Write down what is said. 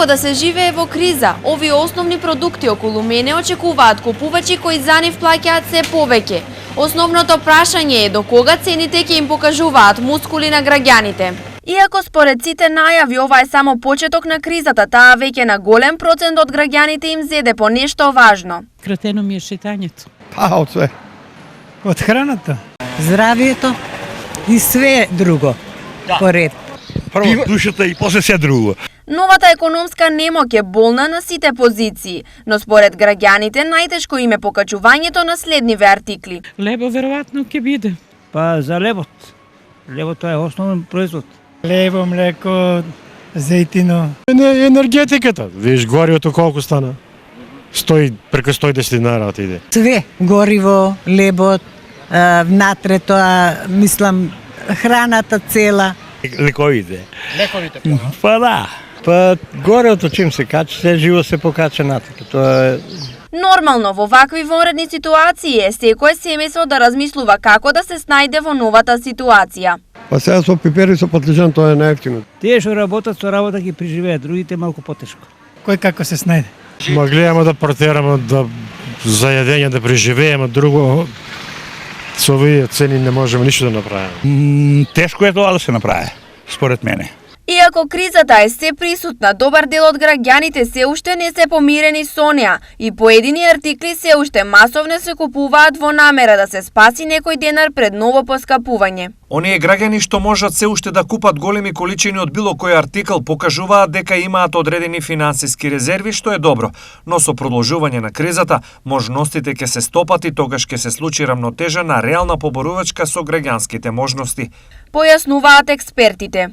Иако да се живее во криза, овие основни продукти околу мене очекуваат купувачи кои за нив плаќаат се повеќе. Основното прашање е до кога цените ќе им покажуваат мускули на граѓаните. Иако според сите најави ова е само почеток на кризата, таа веќе на голем процент од граѓаните им зеде по нешто важно. Кратено ми е шетањето. Од све. Од храната. Здравието и све друго. Поред. Прво душата и после се друго. Новата економска немоќ е болна на сите позиции, но според граѓаните најтешко им е покачувањето на следниве артикли. Лебо веројатно ќе биде. Па за лебот. Лебото е основен производ. Лебо, млеко, зејтино. Енергетиката. Виж горивото колку стана? Преку 110 динара отиде. Све. Гориво, лебот, внатре тоа, мислам, храната цела. Лековите. Лековите Па да. Па горето чим се качи, се живо се покача натака. Тоа е Нормално во вакви вонредни ситуации е секое семејство да размислува како да се снајде во новата ситуација. Па сега со пипер и со патлиџан тоа е најевтино. Тие што работат со работа ги преживеат, другите малку потешко. Кој како се снајде? Ма гледаме да протераме да за јадење да преживееме, друго со овие цени не можеме ништо да направиме. тешко е тоа да се направи, според мене. Иако кризата е се присутна, добар дел од граѓаните се уште не се помирени со неа и поедини артикли се уште масовно се купуваат во намера да се спаси некој денар пред ново поскапување. Оние граѓани што можат се уште да купат големи количини од било кој артикл покажуваат дека имаат одредени финансиски резерви, што е добро, но со продолжување на кризата можностите ќе се стопат и тогаш ќе се случи рамнотежа на реална поборувачка со граѓанските можности. Појаснуваат експертите.